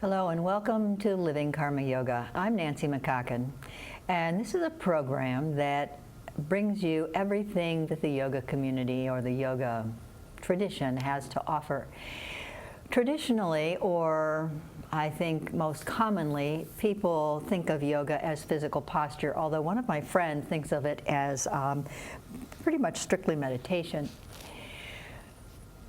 Hello and welcome to Living Karma Yoga. I'm Nancy McCaochan, and this is a program that brings you everything that the yoga community or the yoga tradition has to offer. Traditionally, or I think most commonly, people think of yoga as physical posture, although one of my friends thinks of it as pretty much strictly meditation.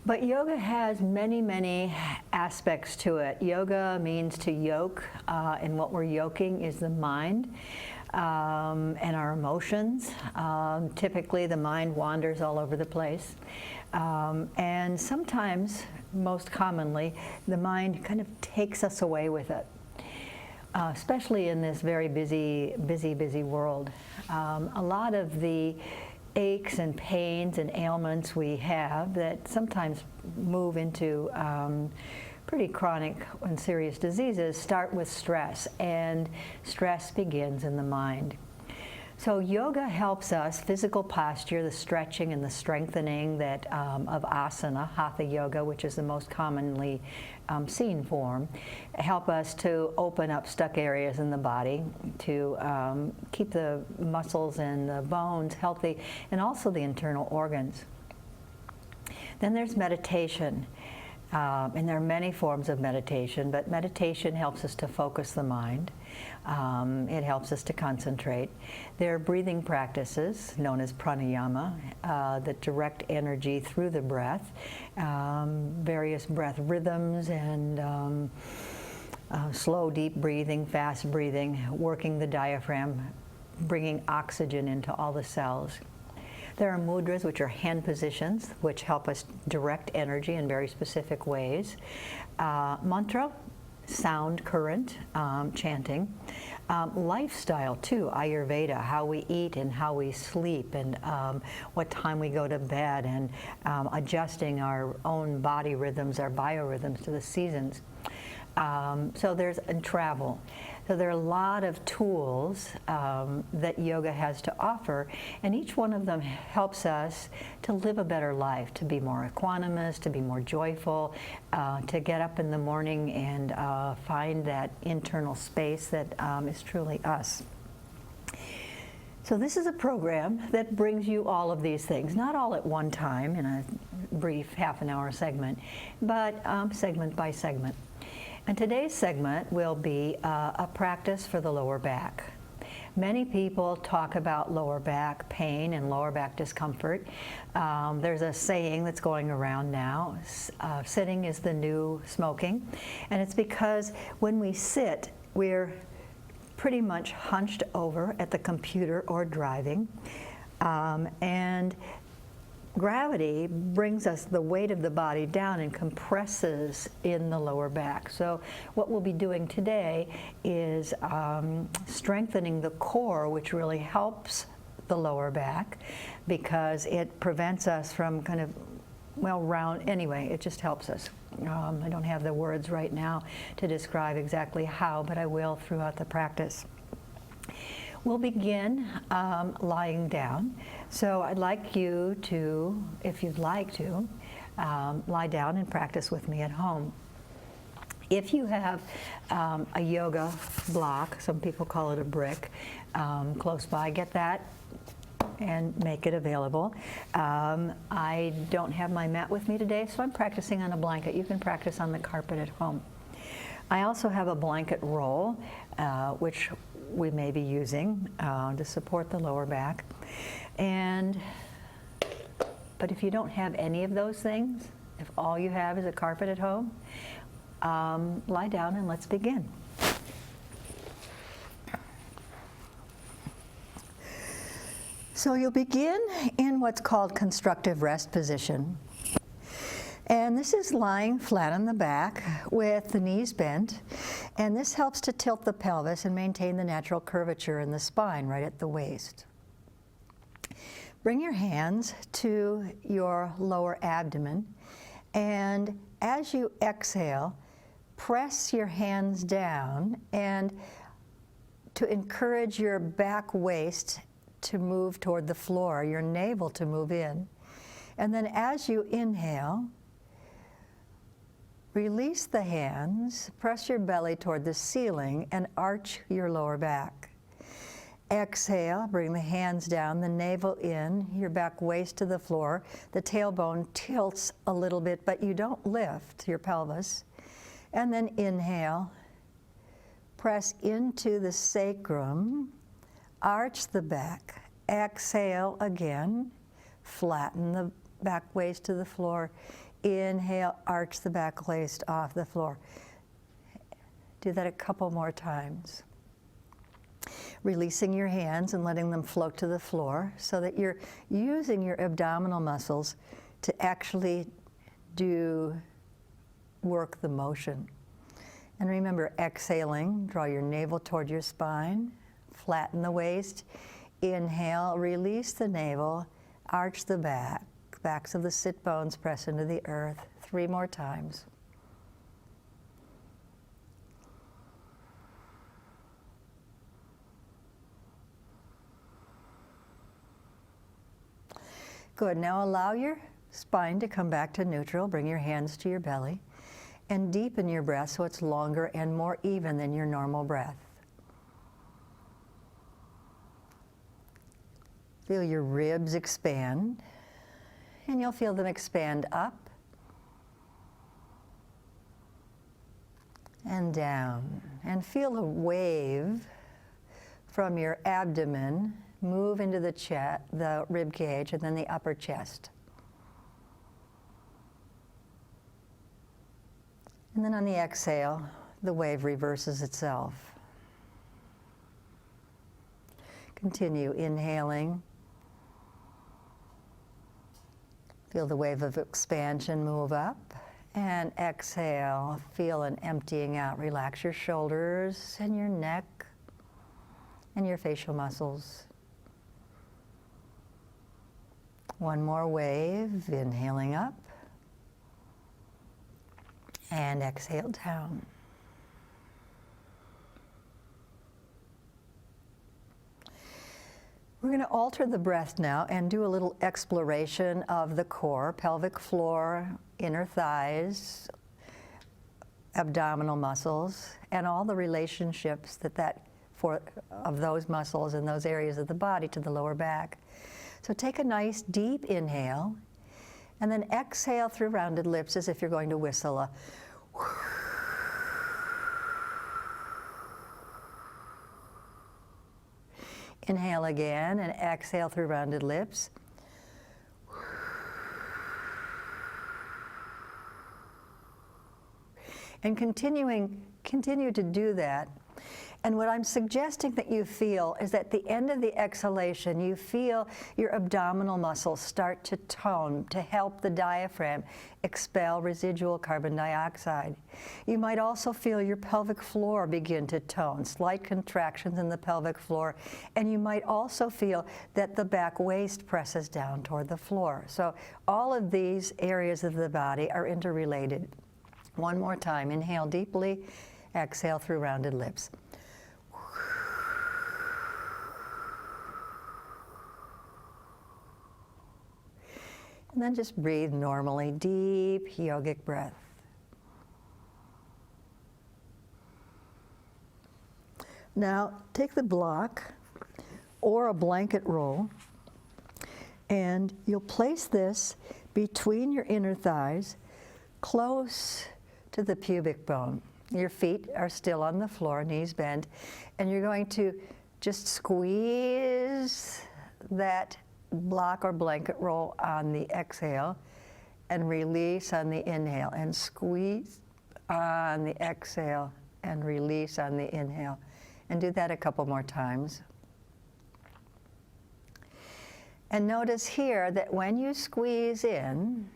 But yoga has many, many aspects to it. Yoga means to yoke, and what we're yoking is the mind and our emotions. Typically, the mind wanders all over the place. And sometimes, most commonly, the mind kind of takes us away with it, especially in this very busy world. A lot of the aches and pains and ailments we have that sometimes move into pretty chronic and serious diseases start with stress, and stress begins in the mind. So yoga helps us, physical posture, the stretching and the strengthening that of asana, hatha yoga, which is the most commonly seen form, help us to open up stuck areas in the body, to keep the muscles and the bones healthy, and also the internal organs. Then there's meditation. And there are many forms of meditation, but meditation helps us to focus the mind. It helps us to concentrate. There are breathing practices known as pranayama that direct energy through the breath, various breath rhythms and slow, deep breathing, fast breathing, working the diaphragm, bringing oxygen into all the cells. There are mudras, which are hand positions, which help us direct energy in very specific ways. Mantra, sound current, chanting. Lifestyle, too, Ayurveda, how we eat and how we sleep, and what time we go to bed, and adjusting our own body rhythms, our biorhythms to the seasons. So there's travel. So there are a lot of tools that yoga has to offer, and each one of them helps us to live a better life, to be more equanimous, to be more joyful, to get up in the morning and find that internal space that is truly us. So this is a program that brings you all of these things, not all at one time in a brief half-an-hour segment, but segment by segment. And today's segment will be a practice for the lower back. Many people talk about lower back pain and lower back discomfort. There's a saying that's going around now, sitting is the new smoking. And it's because when we sit, we're pretty much hunched over at the computer or driving. And gravity brings us the weight of the body down and compresses in the lower back. So what we'll be doing today is strengthening the core, which really helps the lower back because it prevents us from kind of, anyway, it just helps us. I don't have the words right now to describe exactly how, but I will throughout the practice. We'll begin lying down. So I'd like you to, if you'd like to, lie down and practice with me at home. If you have a yoga block, some people call it a brick, close by, get that and make it available. I don't have my mat with me today, so I'm practicing on a blanket. You can practice on the carpet at home. I also have a blanket roll, which we may be using to support the lower back. But if you don't have any of those things, if all you have is a carpet at home, lie down and let's begin. So you'll begin in what's called constructive rest position. And this is lying flat on the back with the knees bent. And this helps to tilt the pelvis and maintain the natural curvature in the spine right at the waist. Bring your hands to your lower abdomen. And as you exhale, press your hands down and to encourage your back waist to move toward the floor, your navel to move in. And then as you inhale, Release the hands, press your belly toward the ceiling, and arch your lower back. Exhale, bring the hands down, the navel in, your back waist to the floor. The tailbone tilts a little bit, but you don't lift your pelvis. And then inhale, press into the sacrum, arch the back. Exhale again, flatten the back waist to the floor. Inhale, arch the back waist off the floor. Do that a couple more times. Releasing your hands and letting them float to the floor so that you're using your abdominal muscles to actually work the motion. And remember, exhaling, draw your navel toward your spine, flatten the waist. Inhale, release the navel, arch the back. Backs of the sit bones press into the earth. 3 more times. Good. Now allow your spine to come back to neutral. Bring your hands to your belly and deepen your breath so it's longer and more even than your normal breath. Feel your ribs expand, and you'll feel them expand up and down. And feel a wave from your abdomen move into the rib cage and then the upper chest. And then on the exhale, the wave reverses itself. Continue inhaling. Feel the wave of expansion move up. And exhale, feel an emptying out. Relax your shoulders and your neck and your facial muscles. One more wave, inhaling up. And exhale down. We're going to alter the breath now and do a little exploration of the core, pelvic floor, inner thighs, abdominal muscles, and all the relationships of those muscles and those areas of the body to the lower back. So take a nice deep inhale, and then exhale through rounded lips as if you're going to whistle. Inhale again and exhale through rounded lips. And continue to do that. And what I'm suggesting that you feel is at the end of the exhalation, you feel your abdominal muscles start to tone to help the diaphragm expel residual carbon dioxide. You might also feel your pelvic floor begin to tone, slight contractions in the pelvic floor, and you might also feel that the back waist presses down toward the floor. So all of these areas of the body are interrelated. One more time, inhale deeply, exhale through rounded lips. And then just breathe normally, deep yogic breath. Now take the block or a blanket roll, and you'll place this between your inner thighs, close to the pubic bone. Your feet are still on the floor, knees bent, and you're going to just squeeze that block or blanket roll on the exhale and release on the inhale, and squeeze on the exhale and release on the inhale. And do that a couple more times. And notice here that when you squeeze in,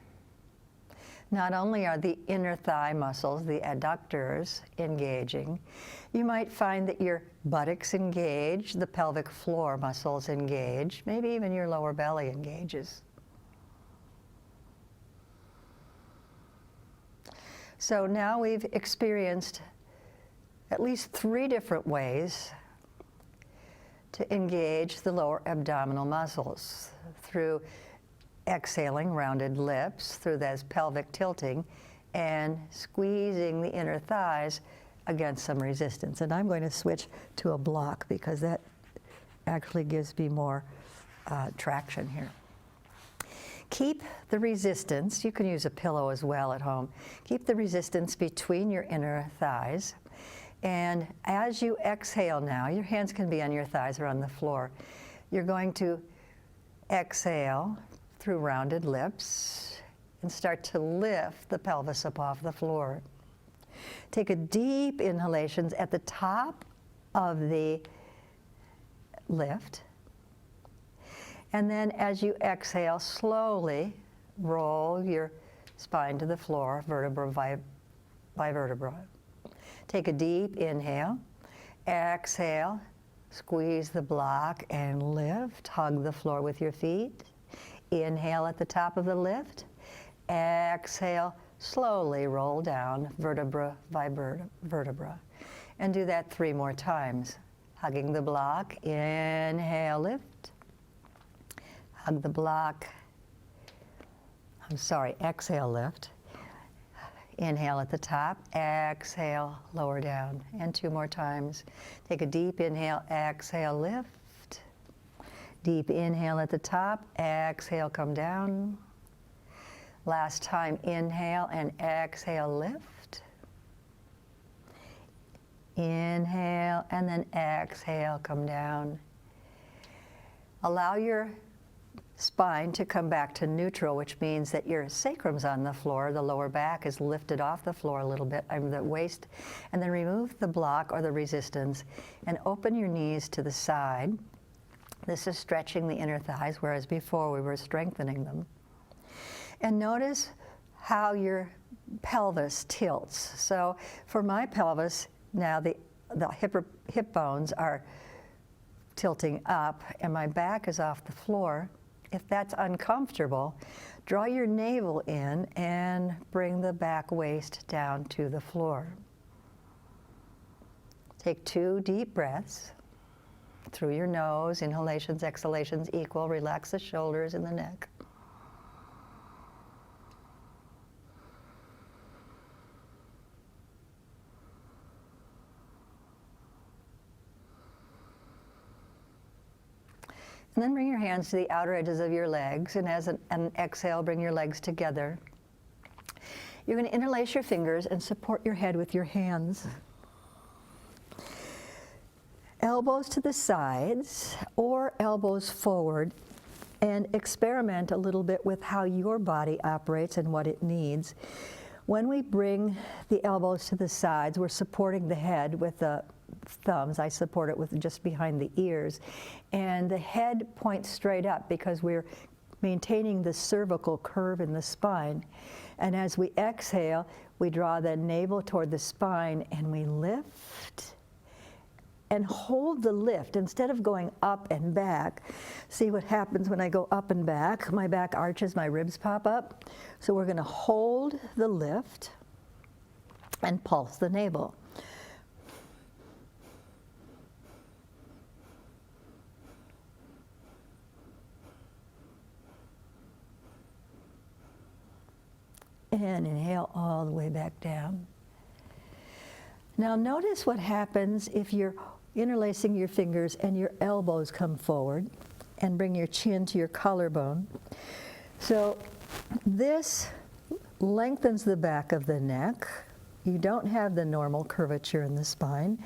not only are the inner thigh muscles, the adductors, engaging, you might find that your buttocks engage, the pelvic floor muscles engage, maybe even your lower belly engages. So now we've experienced at least 3 different ways to engage the lower abdominal muscles: through exhaling rounded lips, through those pelvic tilting, and squeezing the inner thighs against some resistance. And I'm going to switch to a block because that actually gives me more traction here. Keep the resistance, you can use a pillow as well at home, keep the resistance between your inner thighs. And as you exhale now, your hands can be on your thighs or on the floor. You're going to exhale through rounded lips and start to lift the pelvis up off the floor. Take a deep inhalations at the top of the lift. And then as you exhale, slowly roll your spine to the floor, vertebra by vertebra. Take a deep inhale, exhale, squeeze the block and lift, hug the floor with your feet. Inhale at the top of the lift, exhale, slowly roll down, vertebra by vertebra. And do that 3 more times. Hugging the block, inhale, lift. Hug the block, exhale, lift. Inhale at the top, exhale, lower down. And 2 more times. Take a deep inhale, exhale, lift. Deep inhale at the top, exhale, come down. Last time, inhale and exhale, lift. Inhale and then exhale, come down. Allow your spine to come back to neutral, which means that your sacrum's on the floor, the lower back is lifted off the floor a little bit, the waist, and then remove the block or the resistance and open your knees to the side. This is stretching the inner thighs, whereas before we were strengthening them. And notice how your pelvis tilts. So for my pelvis, now the hip bones are tilting up and my back is off the floor. If that's uncomfortable, draw your navel in and bring the back waist down to the floor. Take 2 deep breaths through your nose, inhalations, exhalations equal. Relax the shoulders and the neck. And then bring your hands to the outer edges of your legs, and as an exhale, bring your legs together. You're going to interlace your fingers and support your head with your hands. Elbows to the sides or elbows forward, and experiment a little bit with how your body operates and what it needs. When we bring the elbows to the sides, we're supporting the head with the thumbs. I support it with just behind the ears. And the head points straight up because we're maintaining the cervical curve in the spine. And as we exhale, we draw the navel toward the spine and we lift and hold the lift instead of going up and back. See what happens when I go up and back? My back arches, my ribs pop up. So we're going to hold the lift and pulse the navel. And inhale all the way back down. Now notice what happens if you're interlacing your fingers and your elbows come forward, and bring your chin to your collarbone. So this lengthens the back of the neck. You don't have the normal curvature in the spine.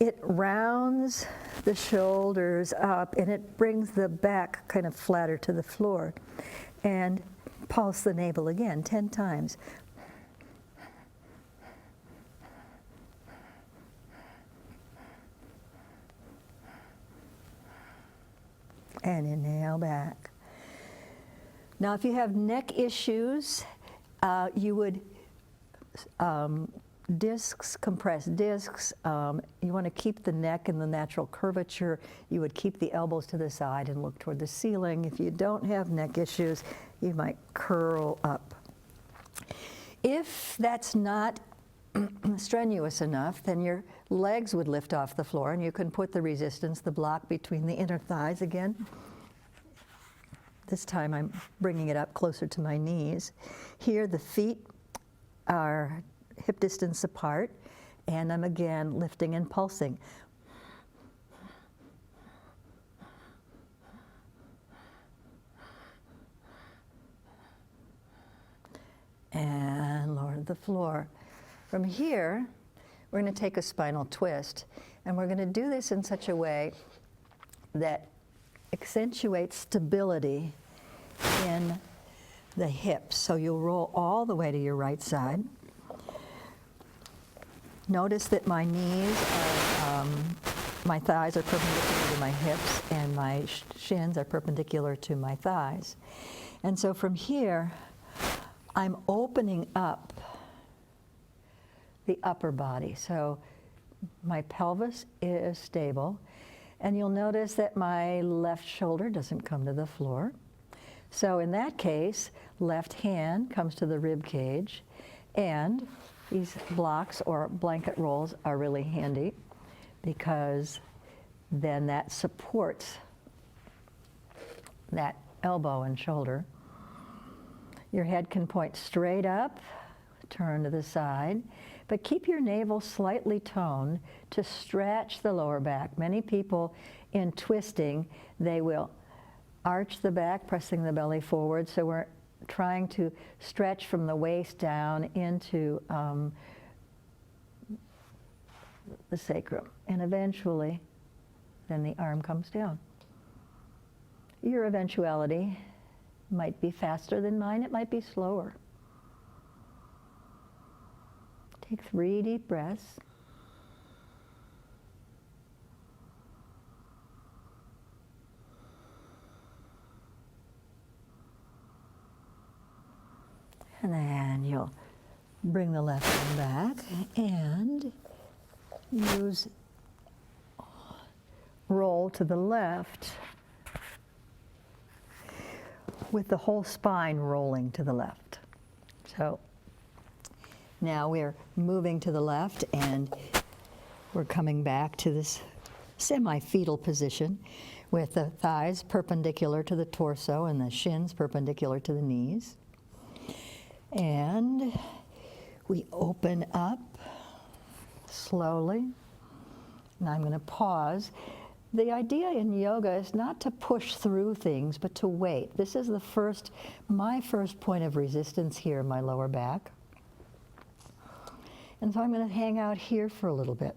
It rounds the shoulders up and it brings the back kind of flatter to the floor. And pulse the navel again 10 times. And inhale back. Now if you have neck issues, you would compress discs. You want to keep the neck in the natural curvature. You would keep the elbows to the side and look toward the ceiling. If you don't have neck issues, you might curl up. If that's not strenuous enough, then your legs would lift off the floor and you can put the resistance, the block between the inner thighs again. This time I'm bringing it up closer to my knees. Here the feet are hip distance apart, and I'm again lifting and pulsing. And lower to the floor. From here, we're going to take a spinal twist, and we're going to do this in such a way that accentuates stability in the hips. So you'll roll all the way to your right side. Notice that my knees are, my thighs are perpendicular to my hips, and my shins are perpendicular to my thighs. And so from here, I'm opening up the upper body. So my pelvis is stable, and you'll notice that my left shoulder doesn't come to the floor. So in that case, left hand comes to the rib cage, and these blocks or blanket rolls are really handy because then that supports that elbow and shoulder. Your head can point straight up, turn to the side, but keep your navel slightly toned to stretch the lower back. Many people in twisting, they will arch the back, pressing the belly forward, so we're trying to stretch from the waist down into the sacrum, and eventually then the arm comes down. Your eventuality might be faster than mine, it might be slower. Take 3 deep breaths. And then you'll bring the left arm back and roll to the left with the whole spine rolling to the left. So now we're moving to the left, and we're coming back to this semi-fetal position with the thighs perpendicular to the torso and the shins perpendicular to the knees. And we open up slowly. And I'm going to pause. The idea in yoga is not to push through things, but to wait. This is my first point of resistance here in my lower back. And so I'm going to hang out here for a little bit.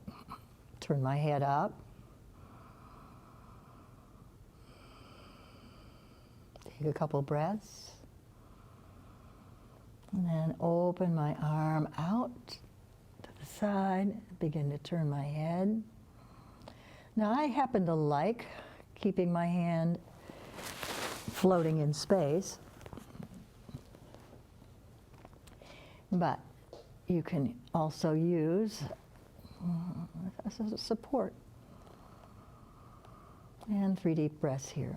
Turn my head up. Take a couple breaths. And then open my arm out to the side, begin to turn my head. Now I happen to like keeping my hand floating in space, but you can also use as a support. And 3 deep breaths here.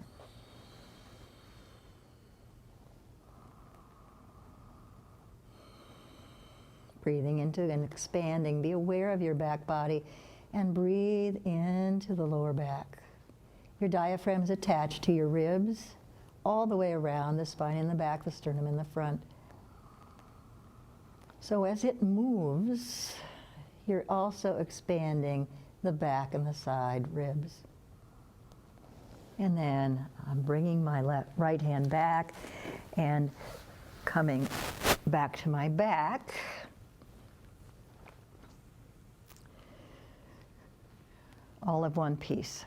Breathing into and expanding. Be aware of your back body and breathe into the lower back. Your diaphragm is attached to your ribs all the way around, the spine in the back, the sternum in the front. So as it moves, you're also expanding the back and the side ribs. And then I'm bringing my right hand back and coming back to my back. All of one piece.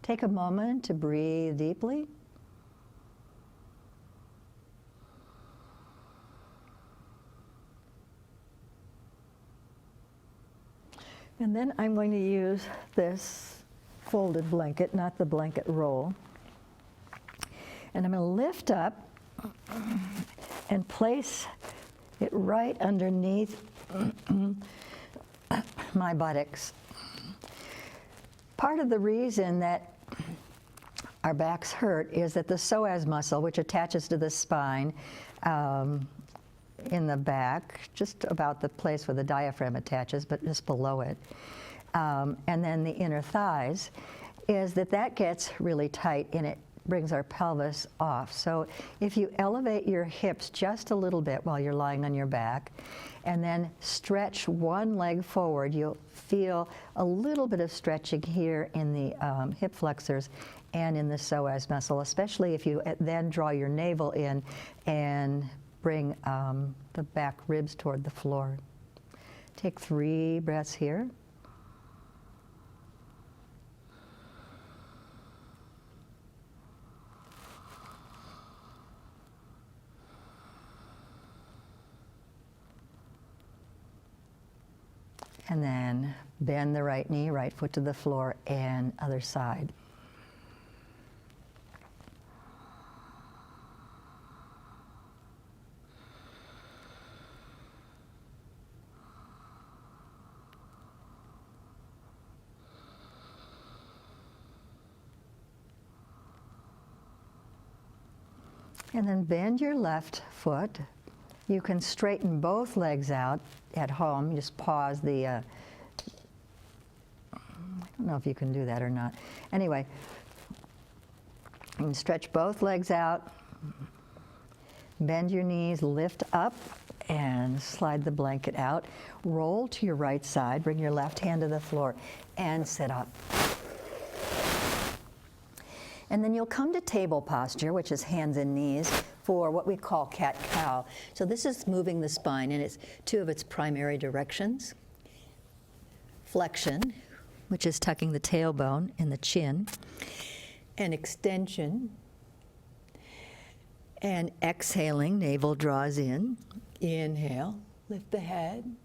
Take a moment to breathe deeply. And then I'm going to use this folded blanket, not the blanket roll. And I'm going to lift up and place it right underneath my buttocks. Part of the reason that our backs hurt is that the psoas muscle, which attaches to the spine in the back, just about the place where the diaphragm attaches, but just below it, and then the inner thighs, is that gets really tight and it brings our pelvis off. So if you elevate your hips just a little bit while you're lying on your back, and then stretch one leg forward, you'll feel a little bit of stretching here in the hip flexors and in the psoas muscle, especially if you then draw your navel in and bring the back ribs toward the floor. Take 3 breaths here. And then bend the right knee, right foot to the floor, and other side. And then bend your left foot. You can straighten both legs out at home. Just pause the, I don't know if you can do that or not. Anyway, you can stretch both legs out, bend your knees, lift up, and slide the blanket out. Roll to your right side, bring your left hand to the floor, and sit up. And then you'll come to table posture, which is hands and knees, for what we call cat-cow. So this is moving the spine, and it's 2 of its primary directions. Flexion, which is tucking the tailbone and the chin, and extension, and exhaling, navel draws in. Inhale, lift the head.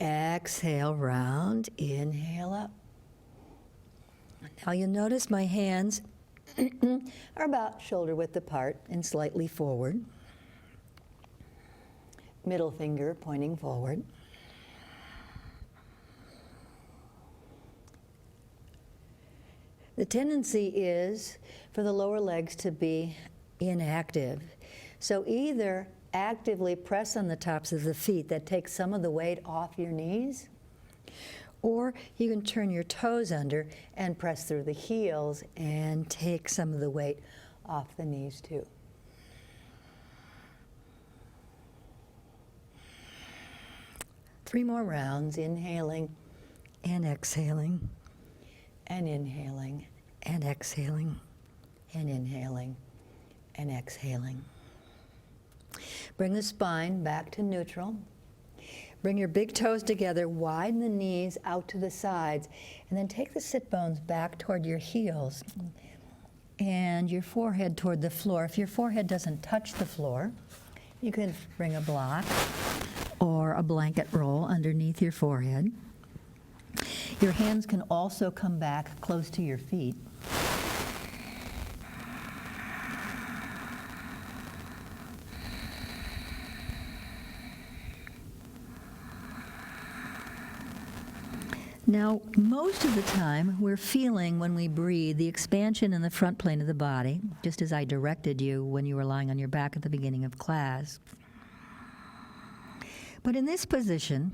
Exhale, round, inhale up. Now you'll notice my hands are about shoulder width apart and slightly forward. Middle finger pointing forward. The tendency is for the lower legs to be inactive. So either actively press on the tops of the feet, that takes some of the weight off your knees, or you can turn your toes under and press through the heels and take some of the weight off the knees too. Three more rounds, inhaling and exhaling, and inhaling and exhaling, and inhaling and exhaling. Bring the spine back to neutral. Bring your big toes together, widen the knees out to the sides, and then take the sit bones back toward your heels and your forehead toward the floor. If your forehead doesn't touch the floor, you can bring a block or a blanket roll underneath your forehead. Your hands can also come back close to your feet. Now, most of the time, we're feeling, when we breathe, the expansion in the front plane of the body, just as I directed you when you were lying on your back at the beginning of class. But in this position,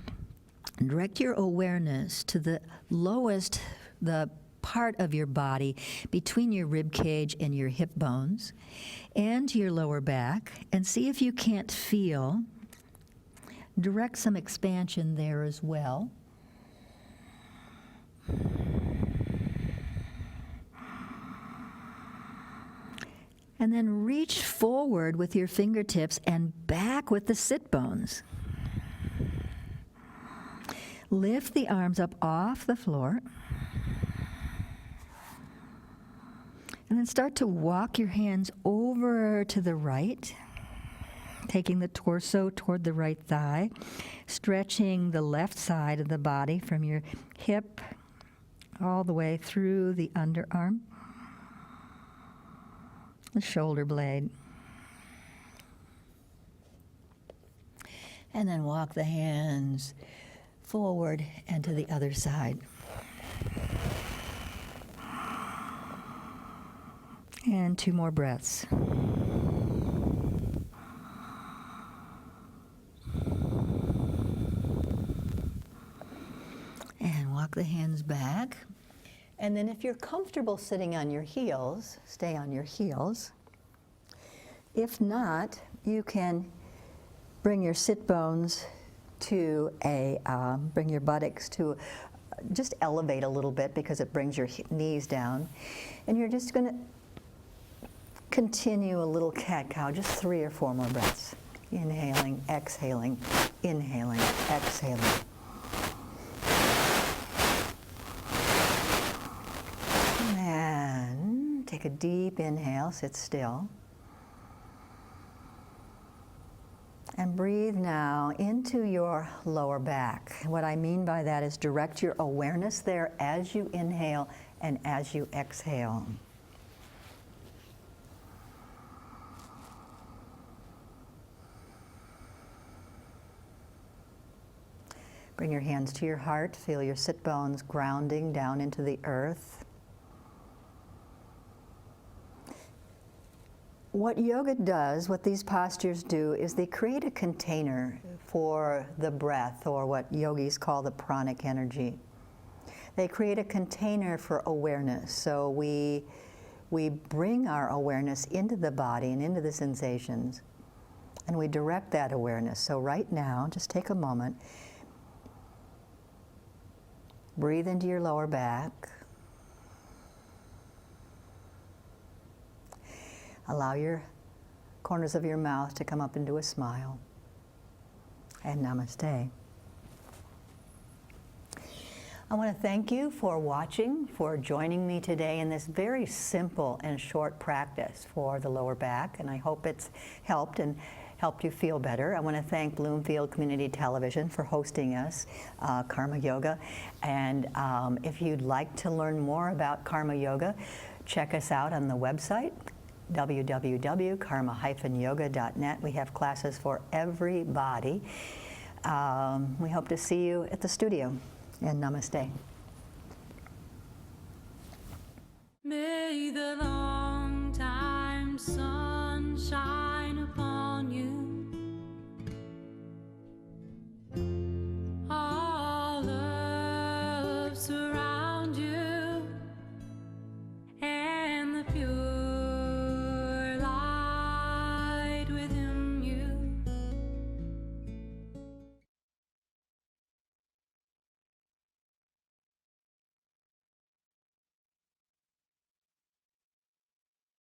direct your awareness to the lowest, the part of your body between your rib cage and your hip bones, and to your lower back, and see if you can't feel. Direct some expansion there as well. And then reach forward with your fingertips and back with the sit bones. Lift the arms up off the floor. And then start to walk your hands over to the right, taking the torso toward the right thigh, stretching the left side of the body from your hip all the way through the underarm, the shoulder blade. And then walk the hands forward and to the other side. And 2 more breaths. And walk the hands back And then if you're comfortable sitting on your heels, stay on your heels. If not, you can bring your sit bones to bring your buttocks to, just elevate a little bit because it brings your knees down. And you're just going to continue a little cat-cow, just 3 or 4 more breaths. Inhaling, exhaling, inhaling, exhaling. And take a deep inhale, sit still. And breathe now into your lower back. What I mean by that is direct your awareness there as you inhale and as you exhale. Bring your hands to your heart. Feel your sit bones grounding down into the earth. What yoga does, what these postures do, is they create a container for the breath, or what yogis call the pranic energy. They create a container for awareness. So we bring our awareness into the body and into the sensations, and we direct that awareness. So right now, just take a moment. Breathe into your lower back. Allow your corners of your mouth to come up into a smile. And namaste. I want to thank you for watching, for joining me today in this very simple and short practice for the lower back, and I hope it's helped you feel better. I want to thank Bloomfield Community Television for hosting us, Karma Yoga. And if you'd like to learn more about Karma Yoga, check us out on the website, www.karma-yoga.net. We have classes for everybody. We hope to see you at the studio. And namaste. May the long time sun